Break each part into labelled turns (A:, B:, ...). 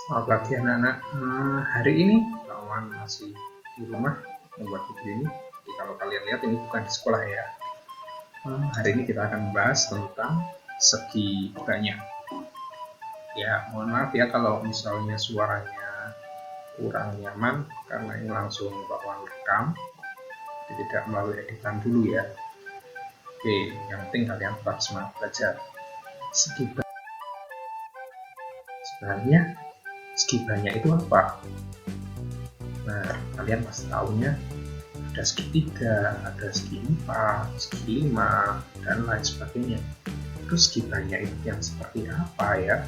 A: Selamat pagi anak-anak. Hari ini kawan masih di rumah membuat video ini. Jadi kalau kalian lihat ini bukan di sekolah ya. Hari ini kita akan membahas tentang segi banyak. Ya mohon maaf ya kalau misalnya suaranya kurang nyaman karena ini langsung bawaan rekam, jadi tidak melalui editan dulu ya. Oke, yang penting kalian tetap semangat belajar. Segi banyak. Sebenarnya segi banyak itu apa? Nah, kalian pasti tahunya ada segi 3, ada segi 4, segi 5, dan lain sebagainya. Terus segi banyak itu yang seperti apa ya?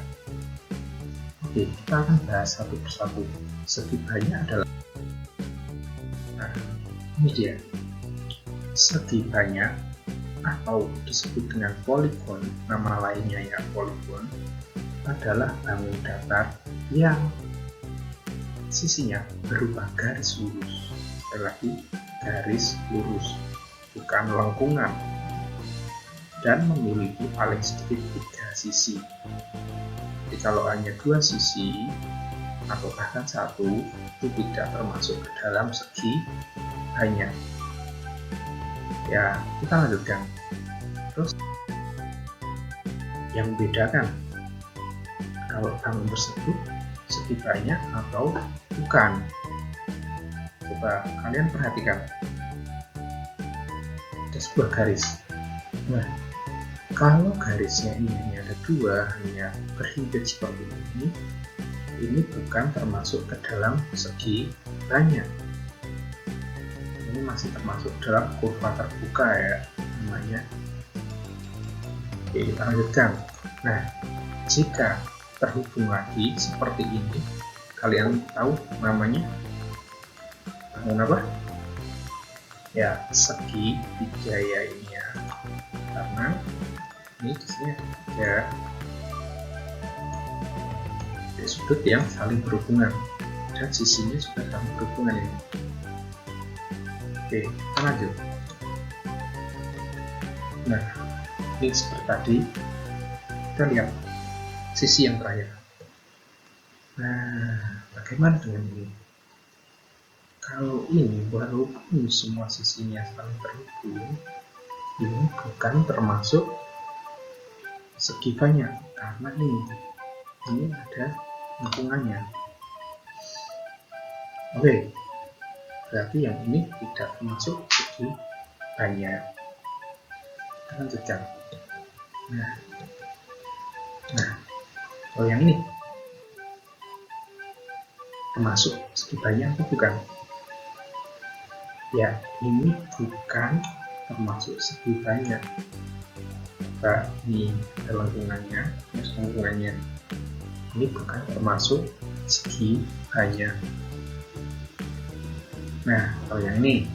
A: Oke, kita akan bahas satu persatu. Segi banyak adalah, nah, ini dia. Segi banyak atau disebut dengan poligon, nama lainnya ya poligon, adalah bangun datar yang sisinya berubah garis lurus. Sekali lagi, garis lurus, bukan lengkungan, dan memiliki paling sedikit 3 sisi. Jadi kalau hanya 2 sisi atau bahkan 1, itu tidak termasuk ke dalam segi banyak. Ya, kita lanjutkan. Terus yang membedakan kalau bangun tersebut segi banyak atau bukan. Coba kalian perhatikan, ada sebuah garis. Nah, kalau garisnya ini hanya ada 2, hanya berhimpit seperti ini bukan termasuk ke dalam segi banyak. Ini masih termasuk dalam kurva terbuka ya namanya. Oke, kita lanjutkan. Nah, jika terhubung lagi seperti ini, kalian tahu namanya bangun apa? Ya, segi 3 ya ini ya, karena ini disini ada sudut yang saling berhubungan dan sisinya juga saling berhubungan ini. Oke, kita lanjut. Nah, ini seperti tadi, kita lihat sisi yang terakhir. Nah, bagaimana dengan ini? Kalau ini walaupun semua sisinya saling berhubung, ini bukan termasuk segi banyak karena ini ada lengkungannya. Oke, berarti yang ini tidak termasuk segi banyak. Kita lanjutkan. Nah, kalau yang ini termasuk segi banyak atau bukan? Ya, ini bukan termasuk segi banyak. Coba ini ada lengkungannya, ini bukan termasuk segi banyak. Nah, kalau yang ini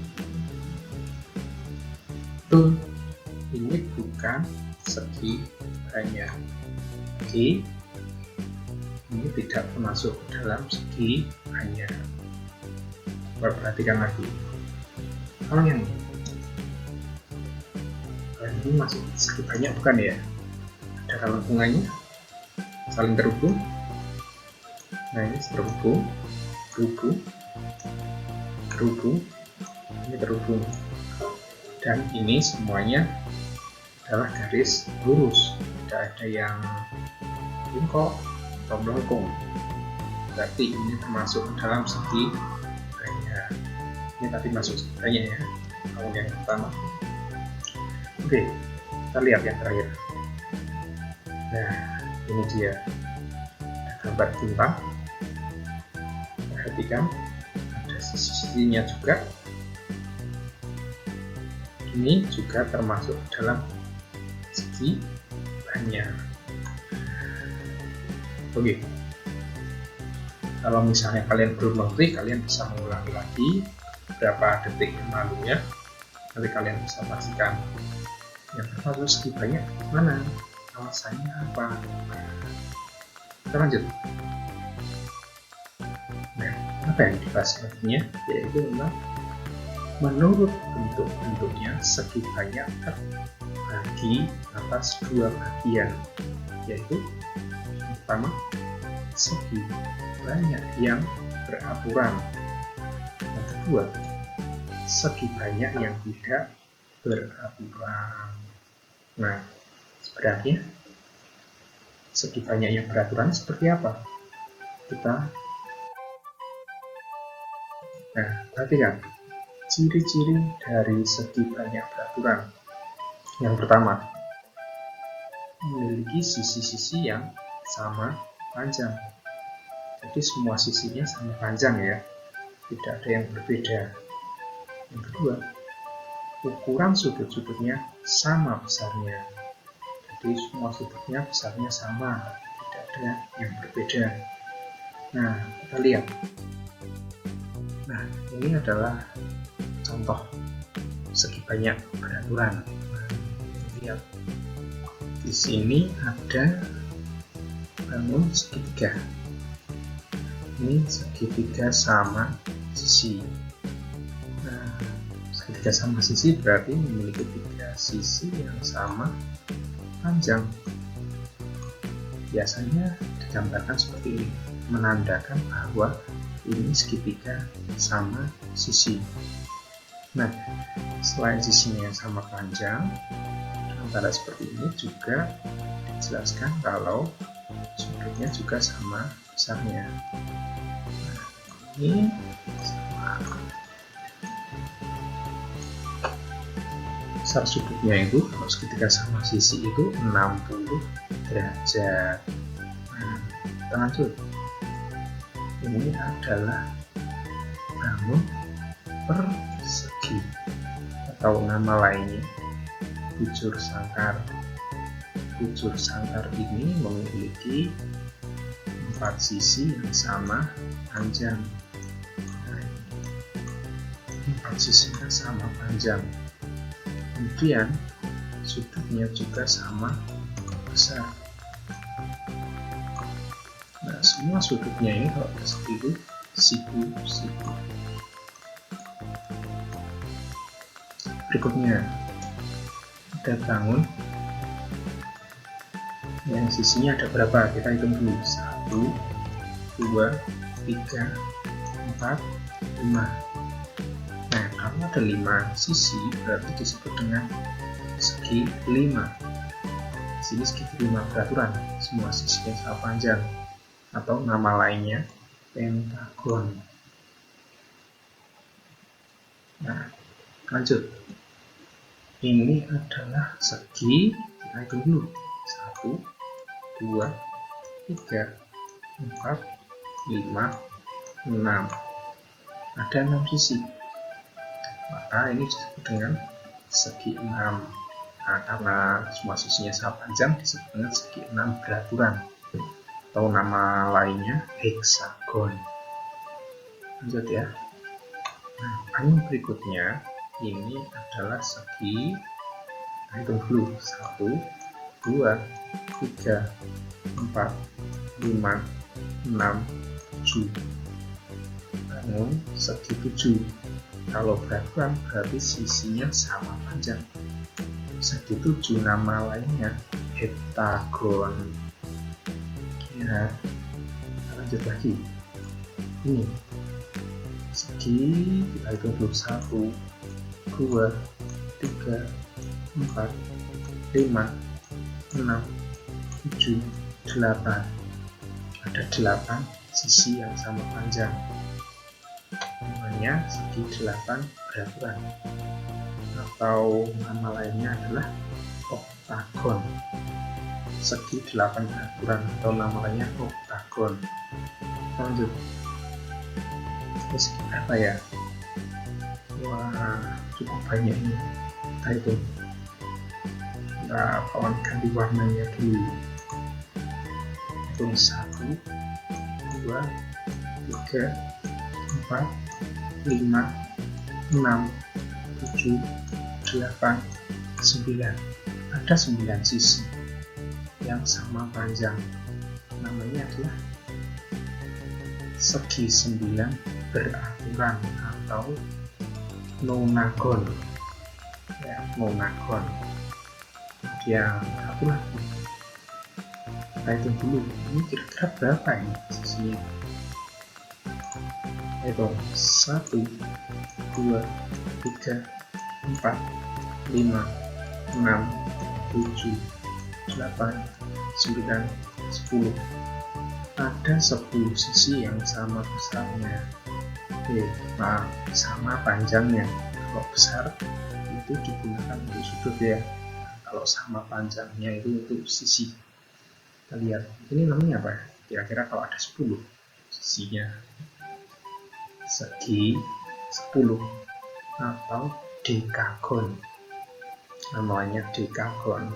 A: tuh, ini bukan segi banyak. Oke, ini tidak termasuk dalam segi banyak. Perhatikan lagi. Kalau yang ini masuk segi banyak bukan ya? Ada lengkungannya saling terhubung. Nah, ini terhubung, ini terhubung, dan ini semuanya adalah garis lurus, tidak ada yang bengkok atau melengkung. Berarti ini termasuk dalam segi banyak. Ini tadi masuk segi banyak ya, kalau yang pertama. Oke, kita lihat yang terakhir. Nah, ini dia gambar bintang. Perhatikan, ada sisi-sisinya juga. Ini juga termasuk dalam segi banyak. Oke, kalau misalnya kalian belum mengerti, kalian bisa mengulangi lagi beberapa detik yang lalu ya. Nanti kalian bisa pastikan yang termasuk segi banyak mana, alasannya apa. Kita lanjut. Nah, apa yang dibahas nantinya? Yaitu memang menurut bentuk-bentuknya segi banyak terbagi atas 2 bagian, yaitu yang pertama segi banyak yang beraturan. Yang kedua, segi banyak yang tidak beraturan. Nah, sebenarnya segi banyak yang beraturan seperti apa? Perhatikan ciri-ciri dari segi banyak beraturan. Yang pertama, memiliki sisi-sisi yang sama panjang. Jadi semua sisinya sama panjang ya, tidak ada yang berbeda. Yang kedua, ukuran sudut-sudutnya sama besarnya. Jadi semua sudutnya besarnya sama, tidak ada yang berbeda. Nah, kita lihat. Nah, ini adalah contoh segi banyak beraturan. Nah, lihat. Di sini ada bangun segitiga. Ini segitiga sama sisi. Nah, segitiga sama sisi berarti memiliki 3 sisi yang sama panjang. Biasanya digambarkan seperti ini, menandakan bahwa ini segitiga sama sisi. Nah, selain sisinya yang sama panjang, antara seperti ini juga dijelaskan kalau sudutnya juga sama besarnya. Nah, ini sama. Besar sudutnya itu kalau segitiga sama sisi itu 60 derajat. Nah, kita lanjut. Ini adalah bangun persegi atau nama lainnya bujur sangkar. Bujur sangkar ini memiliki 4 sisi yang sama panjang. Nah, 4 sisinya sama panjang. Kemudian sudutnya juga sama besar. Nah, semua sudutnya ini kalau persegi itu siku-siku. Berikutnya ada bangun yang sisinya ada berapa? Kita hitung dulu. 1, 2, 3, 4, 5. Nah, kalau ada 5 sisi berarti disebut dengan segi 5. Di sini segi 5 beraturan, semua sisinya sama panjang, atau nama lainnya pentagon. Nah, lanjut. Ini adalah segi, kita hitung dulu. 1, 2, 3, 4, 5, 6. Ada 6 sisi. Maka ini disebut dengan segi 6. Nah, karena semua sisinya sama panjang disebut dengan segi 6 beraturan, atau nama lainnya heksagon. Lanjut ya. Nah, bangun berikutnya ini adalah segi, hitung dulu. 1, 2, 3, 4, 5, 6, 7. Bangun segi 7. Kalau beraturan berarti sisinya sama panjang. Segi 7 nama lainnya heptagon. Ya, lanjut lagi. Ini segi, kita hitung dulu. 1, 2, 3, 4, 5, 6, 7, 8. Ada 8 sisi yang sama panjang. Namanya segi 8 beraturan, atau nama lainnya adalah oktagon. Segi 8 beraturan atau nama lainnya oktagon. Lanjut. Terus apa ya? Wah, cukup banyak ini. Kita hitung. Kita ganti warnanya dulu. Hitung 1, 2, 3, 4, 5, 6, 7, 8, 9. Ada 9 sisi yang sama panjang. Namanya adalah segi 9 beraturan atau nonagon. Ya, nonagon. Yang satu lagi Kita hitung dulu, ini kira-kira berapa ini sisinya? Itu 1, 2, 3, 4, 5, 6, 7, 8, 9, 10. Ada 10 sisi yang sama besarnya. Sama panjangnya. Kalau besar itu digunakan untuk sudut ya. Kalau sama panjangnya itu untuk sisi. Kita lihat, ini namanya apa ya? Kira-kira kalau ada 10 sisinya, segi 10 atau dekagon, namanya dekagon.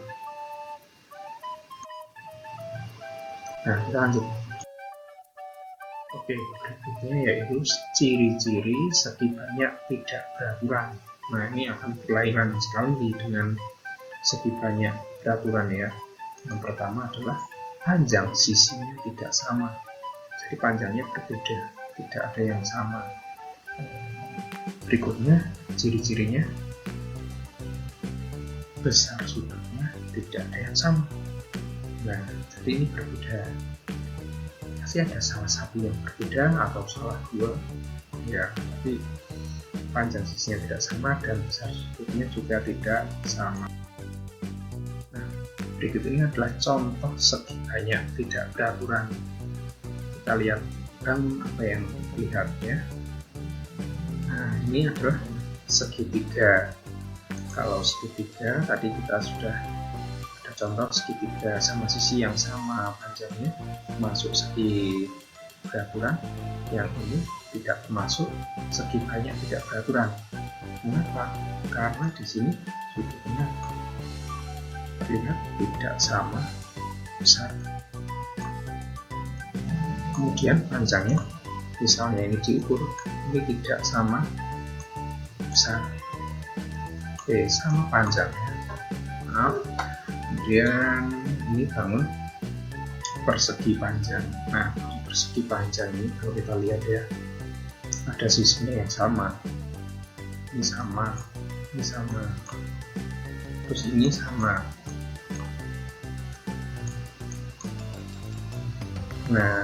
A: Nah, kita lanjut. Oke, berikutnya yaitu ciri-ciri segi banyak tidak beraturan. Nah, ini akan berlainan sekali dengan segi banyak beraturan ya. Yang pertama adalah panjang sisinya tidak sama. Jadi panjangnya berbeda, tidak ada yang sama. Berikutnya ciri-cirinya, besar sudutnya tidak ada yang sama. Nah, jadi ini berbeda. Pasti ada salah satu yang berbeda atau salah dua ya, tapi panjang sisinya tidak sama dan besar sudutnya juga tidak sama. Nah, berikut ini adalah contoh segi banyak tidak beraturan. Kita lihat apa yang dilihatnya. Nah, ini adalah segitiga. Kalau segitiga tadi kita sudah contoh segitiga sama sisi yang sama panjangnya masuk segi beraturan. Yang ini tidak masuk segi banyak tidak beraturan. Mengapa? Karena di sini sudutnya terlihat tidak sama besar. Kemudian panjangnya, misalnya ini diukur, ini tidak sama besar. Oke, sama panjangnya. Maaf. Kemudian ini bangun persegi panjang. Nah, persegi panjang ini kalau kita lihat ya, ada sisinya yang sama. Ini sama, ini sama, terus ini sama. Nah,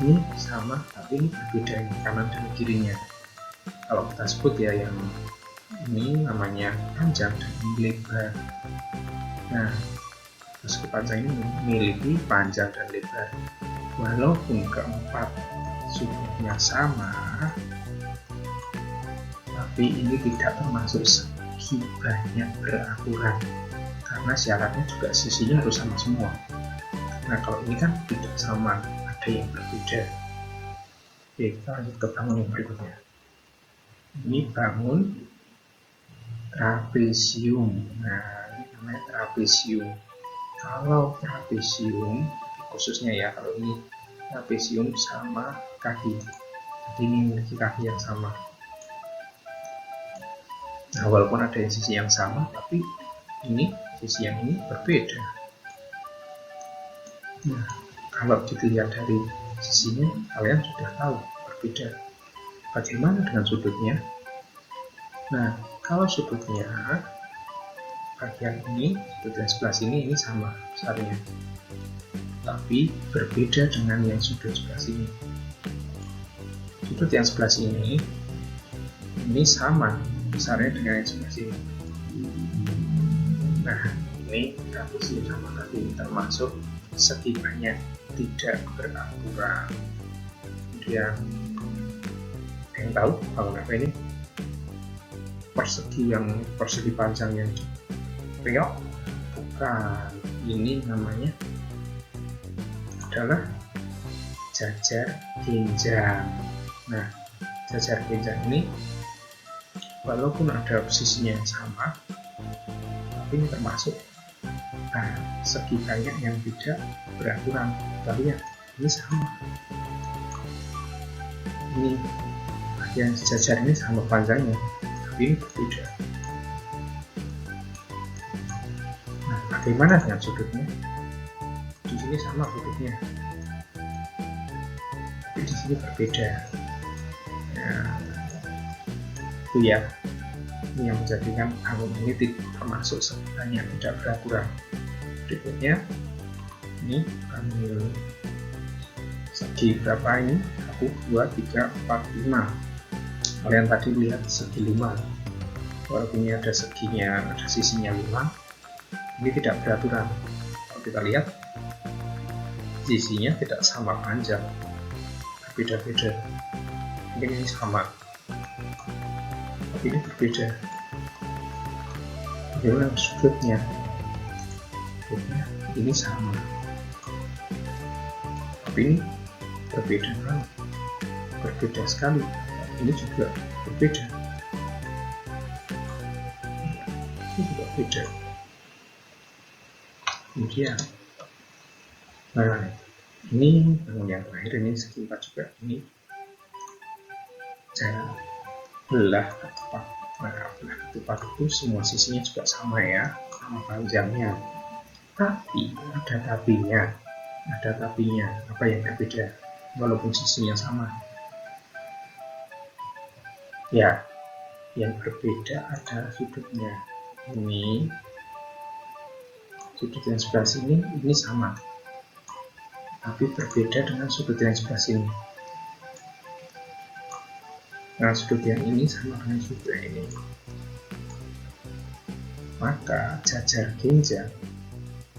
A: ini sama, tapi ini berbeda ini kanan dan kirinya. Kalau kita sebut ya, yang ini namanya panjang dan ini lebar. Nah, persegi panjang ini memiliki panjang dan lebar. Walaupun keempat sudutnya sama, tapi ini tidak termasuk segi banyak beraturan, karena syaratnya juga sisinya harus sama semua. Nah, kalau ini kan tidak sama, ada yang berbeda. Oke, kita lanjut ke bangun yang berikutnya. Ini bangun trapesium. Nah, namanya trapesium. Kalau trapesium khususnya ya, kalau ini trapesium sama kaki, jadi ini memiliki kaki yang sama. Nah, walaupun ada sisi yang sama, tapi ini sisi yang ini berbeda. Nah, kalau dilihat dari sisinya, kalian sudah tahu berbeda. Bagaimana dengan sudutnya? Nah, kalau sudutnya bagian ini, sudut yang sebelah sini ini sama besarnya, tapi berbeda dengan yang sudut sebelah sini. Sudut yang sebelah sini ini sama besarnya dengan yang sebelah sini. Nah, ini trapesium sama tadi termasuk segi banyak tidak beraturan. Kemudian yang tahu bangun apa ini? Persegi panjang yang riok? Bukan, ini namanya adalah jajar genjang. Nah, jajar genjang ini walaupun ada sisinya yang sama, tapi ini termasuk segi banyak yang tidak beraturan. Kita lihat, ini sama. Ini bagian jajar ini sama panjangnya, tapi ini berbeda. Nah, bagaimana dengan sudutnya? Di sini sama sudutnya, tapi di sini berbeda. Nah, itu ya, ini yang menjadikan bangun ini termasuk sebenarnya tidak beraturan. Berikutnya Ini ambil segi berapa ini? 1, 2, 3, 4, 5. Kalian tadi lihat segi 5. Walaupun ini ada seginya, ada sisinya 5, ini tidak beraturan. Kalau kita lihat, sisinya tidak sama panjang, berbeda-beda. Mungkin ini sama, tapi ini berbeda. Bagaimana sudutnya? Ini sama, tapi ini berbeda banget, berbeda sekali. Ini juga berbeda, ini juga beda. Kemudian, nah ini yang terakhir, ini segi 4 juga. Ini saya belah ketupat. Nah, belah ketupat itu semua sisinya juga sama ya, sama panjangnya. Tapi ada tapinya, apa yang berbeda walaupun sisinya sama? Ya, yang berbeda ada sudutnya. Ini sudut yang sebelah sini ini sama, tapi berbeda dengan sudut yang sebelah sini. Nah, sudut yang ini sama dengan sudut yang ini, maka jajar ginjal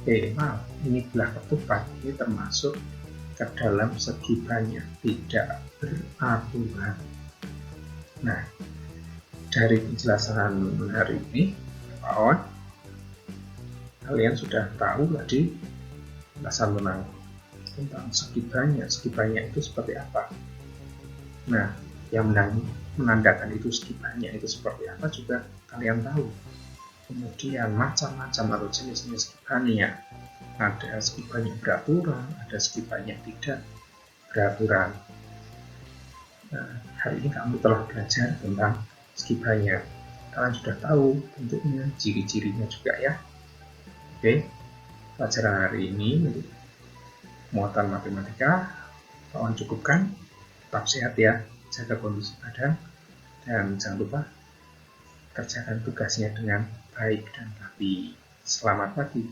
A: ini belah ketupat ini termasuk ke dalam segi banyak, tidak beraturan. Nah, dari penjelasan hari ini, kawan, kalian sudah tahu tadi penjelasan tentang segi banyak itu seperti apa. Nah, yang menandakan itu segi banyak itu seperti apa juga kalian tahu. Kemudian macam-macam atau jenis-jenis segi banyak, ada segi banyak beraturan, ada segi banyak tidak beraturan. Nah, hari ini kamu telah belajar tentang segi banyak. Kalian sudah tahu bentuknya, ciri-cirinya juga ya. Oke, pelajaran hari ini untuk muatan matematika kawan cukupkan. Tetap sehat ya, jaga kondisi badan, dan jangan lupa kerjakan tugasnya dengan baik dan rapi. Selamat pagi.